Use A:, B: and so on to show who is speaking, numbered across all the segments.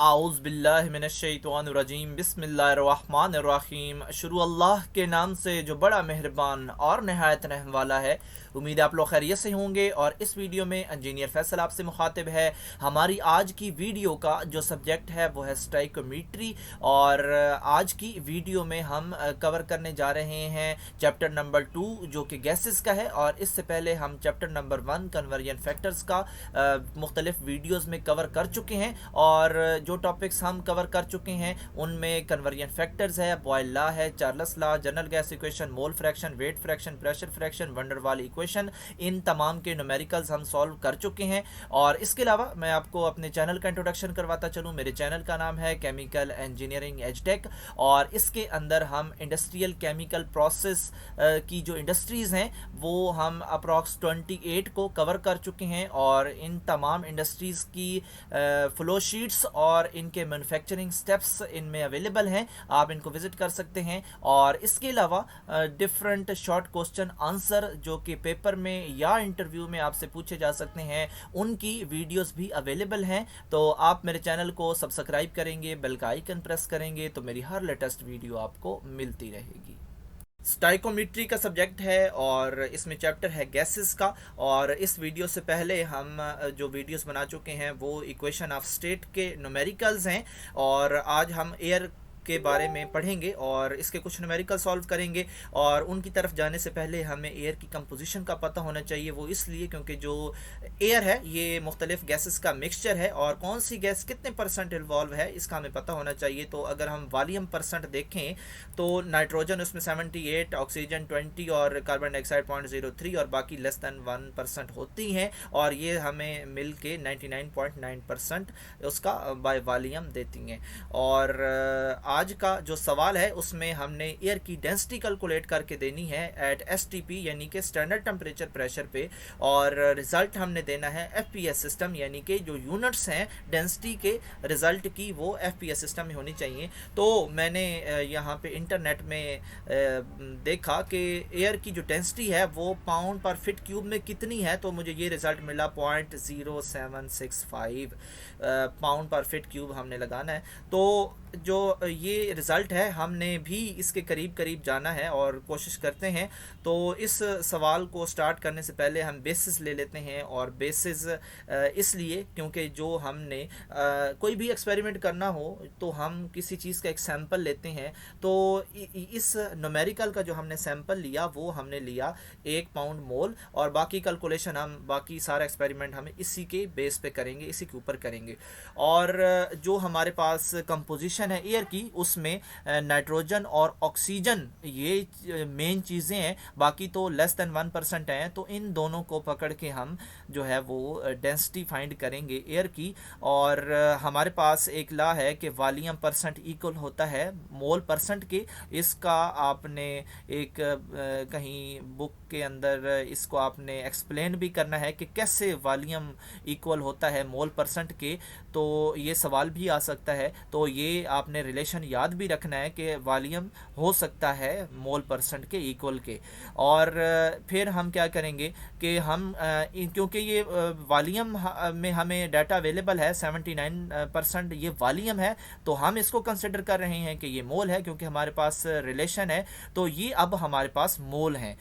A: आउज़ बिल्लाहि मिनश्शैतानिर्रजीम बिस्मिल्लाहिर्रहमानिर्रहीम। शुरू अल्लाह के नाम से जो बड़ा मेहरबान और नहायत रहम वाला है। उम्मीद है आप लोग खैरियत से होंगे। और इस वीडियो में इंजीनियर फैसल आपसे मुखातिब है। हमारी आज की वीडियो का जो सब्जेक्ट है वो है स्टाइकोमेट्री। और आज की वीडियो में हम कवर करने जा रहे हैं चैप्टर नंबर 2 जो कि गैसेस का है। और इससे पहले हम चैप्टर नंबर 1 कन्वर्जन फैक्टर्स का मुख्तलिफ वीडियोज़ में कवर कर चुके हैं। और जो टॉपिक्स हम कवर कर चुके हैं उनमें कन्वर्जन फैक्टर्स है, बॉयल लॉ है, Charles law, general gas equation, mole fraction, weight fraction, pressure fraction, van der Waal equation, इन तमाम के न्यूमेरिकल्स हम सॉल्व कर चुके हैं। और इसके अलावा मैं आपको अपने चैनल का इंट्रोडक्शन करवाता चलूँ। मेरे चैनल का नाम है केमिकल इंजीनियरिंग एजटेक और इसके अंदर हम इंडस्ट्रियल केमिकल प्रोसेस की जो इंडस्ट्रीज़ हैं वो हम अप्रॉक्स 28 को कवर कर चुके हैं। और इन तमाम इंडस्ट्रीज़ की फ्लो शीट्स और इनके मैन्युफैक्चरिंग स्टेप्स इनमें अवेलेबल हैं, आप इनको विज़िट कर सकते हैं। और इसके अलावा डिफरेंट शॉर्ट क्वेश्चन आंसर जो कि पेपर में या इंटरव्यू में आपसे पूछे जा सकते हैं उनकी वीडियोस भी अवेलेबल हैं। तो आप मेरे चैनल को सब्सक्राइब करेंगे, बेल का आइकन प्रेस करेंगे तो मेरी हर लेटेस्ट वीडियो आपको मिलती रहेगी। स्टाइकोमेट्री का सब्जेक्ट है और इसमें चैप्टर है गैसेस का। और इस वीडियो से पहले हम जो वीडियोस बना चुके हैं वो इक्वेशन ऑफ स्टेट के न्यूमेरिकल्स हैं। और आज हम एयर के बारे में पढ़ेंगे और इसके कुछ न्यूमेरिकल सॉल्व करेंगे। और उनकी तरफ जाने से पहले हमें एयर की कंपोजिशन का पता होना चाहिए। वो इसलिए क्योंकि जो एयर है ये मुख्तलिफ गैसेस का मिक्सचर है और कौन सी गैस कितने परसेंट इन्वॉल्व है इसका हमें पता होना चाहिए। तो अगर हम वॉल्यूम परसेंट देखें तो नाइट्रोजन उसमें 78, ऑक्सीजन 20 और कार्बन डाइऑक्साइड 0.03 और बाकी लेस दैन 1% होती हैं। और ये हमें मिल के 99.9% उसका बाय वॉल्यूम देती हैं। और आज का जो सवाल है उसमें हमने एयर की डेंसिटी कैलकुलेट करके देनी है एट एसटीपी यानी कि स्टैंडर्ड टेम्परेचर प्रेशर पे। और रिज़ल्ट हमने देना है एफपीएस सिस्टम यानी कि जो यूनिट्स हैं डेंसिटी के रिज़ल्ट की वो एफपीएस सिस्टम में होनी चाहिए। तो मैंने यहाँ पे इंटरनेट में देखा कि एयर की जो डेंसिटी है वो पाउंड पर फिट क्यूब में कितनी है। तो मुझे ये रिज़ल्ट मिला 0.0765 पाउंड पर फिट क्यूब हमने लगाना है। तो जो ये रिज़ल्ट है हमने भी इसके करीब करीब जाना है और कोशिश करते हैं। तो इस सवाल को स्टार्ट करने से पहले हम बेसिस ले लेते हैं। और बेसिस इसलिए क्योंकि जो हमने कोई भी एक्सपेरिमेंट करना हो तो हम किसी चीज़ का एक सैंपल लेते हैं। तो इस न्यूमेरिकल का जो हमने सैंपल लिया वो हमने लिया 1 पाउंड मोल। और बाकी कैलकुलेशन हम बाकी सारा एक्सपेरिमेंट हम इसी के बेस पे करेंगे, इसी के ऊपर करेंगे। और जो हमारे पास कंपोजिशन है एयर की उसमें नाइट्रोजन और ऑक्सीजन ये मेन चीज़ें हैं, बाकी तो लेस देन 1% हैं। तो इन दोनों को पकड़ के हम जो है वो डेंसिटी फाइंड करेंगे एयर की। और हमारे पास एक लॉ है कि वॉल्यूम परसेंट इक्वल होता है मोल परसेंट के। इसका आपने एक कहीं बुक के अंदर इसको आपने एक्सप्लेन भी करना है कि कैसे वॉल्यूम इक्वल होता है मोल परसेंट के। तो ये सवाल भी आ सकता है। तो ये आपने रिलेशन याद भी रखना है कि वॉल्यूम हो सकता है मोल परसेंट के इक्वल के। और फिर हम क्या करेंगे कि हम क्योंकि ये वॉल्यूम में हमें डाटा अवेलेबल है 79% ये वॉल्यूम है तो हम इसको कंसिडर कर रहे हैं कि ये मोल है क्योंकि हमारे पास रिलेशन है। तो ये अब हमारे पास मोल हैं।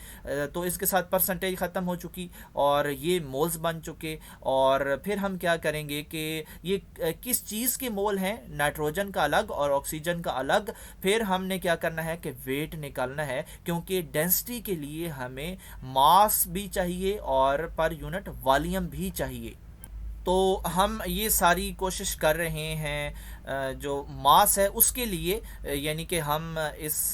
A: तो इसके साथ परसेंटेज ख़त्म हो चुकी और ये मोल्स बन चुके। और फिर हम क्या करेंगे कि ये किस चीज़ के मोल हैं, नाइट्रोजन का अलग और ऑक्सीजन का अलग। फिर हमने क्या करना है कि वेट निकालना है क्योंकि डेंसिटी के लिए हमें मास भी चाहिए और पर यूनिट वॉल्यूम भी चाहिए। तो हम ये सारी कोशिश कर रहे हैं जो मास है उसके लिए, यानी कि हम इस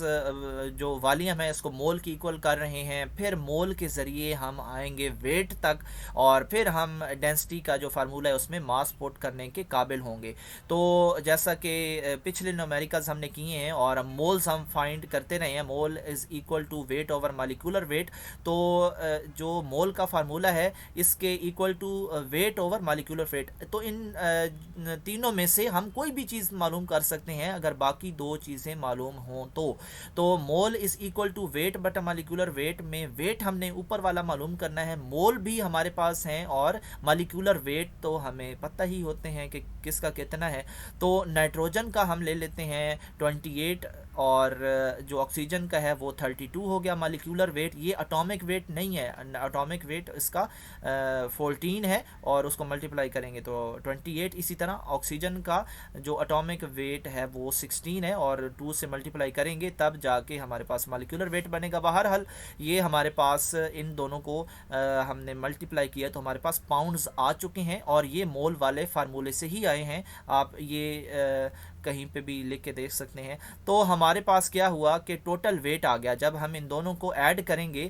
A: जो वॉल्यूम है इसको मोल की इक्वल कर रहे हैं। फिर मोल के ज़रिए हम आएंगे वेट तक और फिर हम डेंसिटी का जो फार्मूला है उसमें मास पुट करने के काबिल होंगे। तो जैसा कि पिछले न्यूमेरिकल्स हमने किए हैं और मोल्स हम फाइंड करते रहे हैं, mole is equal to weight over molecular weight. तो जो मोल का फार्मूला है इसके equal to weight over molecular weight. तो इन तीनों में से हम कोई भी चीज़ मालूम कर सकते हैं अगर बाकी दो चीज़ें मालूम हों तो मोल इज़ इक्वल टू वेट बटा मालिक्यूलर वेट में वेट हमने ऊपर वाला मालूम करना है, मोल भी हमारे पास हैं और मालिक्यूलर वेट तो हमें पता ही होते हैं कि किसका कितना है। तो नाइट्रोजन का हम ले लेते हैं 28 और जो ऑक्सीजन का है वो 32 हो गया मालिक्यूलर वेट। ये एटॉमिक वेट नहीं है, एटॉमिक वेट इसका 14 है और उसको मल्टीप्लाई करेंगे तो 28। इसी तरह ऑक्सीजन का जो एटॉमिक वेट है वो 16 है और 2 से मल्टीप्लाई करेंगे तब जाके हमारे पास मालिक्यूलर वेट बनेगा। बहरहाल ये हमारे पास इन दोनों को हमने मल्टीप्लाई किया तो हमारे पास पाउंड्स आ चुके हैं और ये मोल वाले फार्मूले से ही आए हैं। आप ये कहीं पे भी लिख के देख सकते हैं। तो हमारे पास क्या हुआ कि टोटल वेट आ गया जब हम इन दोनों को ऐड करेंगे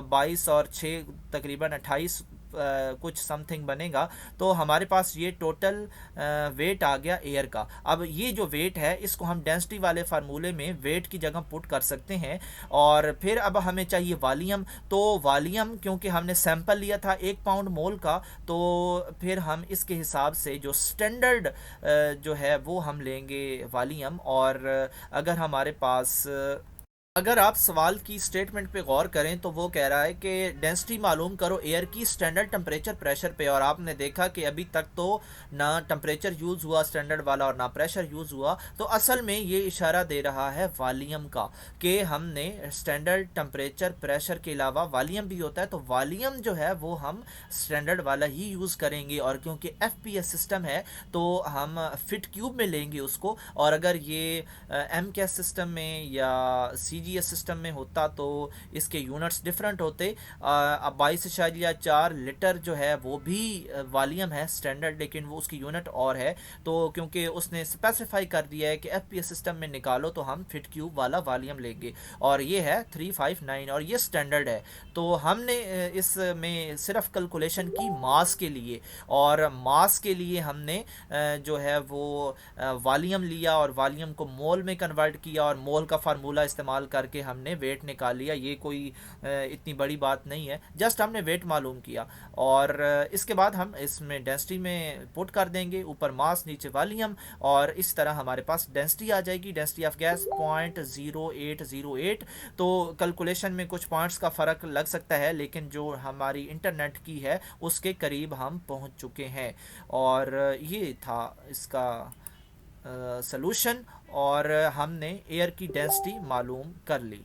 A: 22 और 6 तकरीबन 28 कुछ समथिंग बनेगा। तो हमारे पास ये टोटल वेट आ गया एयर का। अब ये जो वेट है इसको हम डेंसिटी वाले फार्मूले में वेट की जगह पुट कर सकते हैं। और फिर अब हमें चाहिए वॉल्यूम। तो वॉल्यूम क्योंकि हमने सैंपल लिया था 1 पाउंड मोल का, तो फिर हम इसके हिसाब से जो स्टैंडर्ड जो है वो हम लेंगे वॉल्यूम। और अगर हमारे पास अगर आप सवाल की स्टेटमेंट पे गौर करें तो वो कह रहा है कि डेंसिटी मालूम करो एयर की स्टैंडर्ड टेम्परेचर प्रेशर पे, और आपने देखा कि अभी तक तो ना टेम्परेचर यूज़ हुआ स्टैंडर्ड वाला और ना प्रेशर यूज़ हुआ। तो असल में ये इशारा दे रहा है वॉल्यूम का कि हमने स्टैंडर्ड टेम्परेचर प्रेशर के अलावा वॉल्यूम भी होता है, तो वॉल्यूम जो है वो हम स्टैंडर्ड वाला ही यूज़ करेंगे। और क्योंकि FPS सिस्टम है तो हम फिट क्यूब में लेंगे उसको। और अगर ये MCAS सिस्टम में या CGS सिस्टम में होता तो इसके यूनिट्स डिफरेंट होते। अब 22.4 लीटर जो है वो भी वॉल्यूम है स्टैंडर्ड, लेकिन वो उसकी यूनिट और है। तो क्योंकि उसने स्पेसिफाई कर दिया है कि FPS सिस्टम में निकालो तो हम फिट क्यूब वाला वॉल्यूम लेंगे और ये है 359 और ये स्टैंडर्ड है। तो हमने इसमें सिर्फ कैलकुलेशन की मास के लिए, और मास के लिए हमने जो है वो वॉल्यूम लिया और वॉल्यूम को मोल में कन्वर्ट किया और मोल का फार्मूला इस्तेमाल करके हमने वेट निकाल लिया। ये कोई इतनी बड़ी बात नहीं है, जस्ट हमने वेट मालूम किया। और इसके बाद हम इसमें डेंसिटी में पुट कर देंगे, ऊपर मास नीचे वॉल्यूम, और इस तरह हमारे पास डेंसिटी आ जाएगी। Density of gas 0.0808। तो कैलकुलेशन में कुछ पॉइंट्स का फ़र्क लग सकता है, लेकिन जो हमारी इंटरनेट की है उसके करीब हम पहुंच चुके हैं। और ये था इसका सलूशन, और हमने एयर की डेंसिटी मालूम कर ली।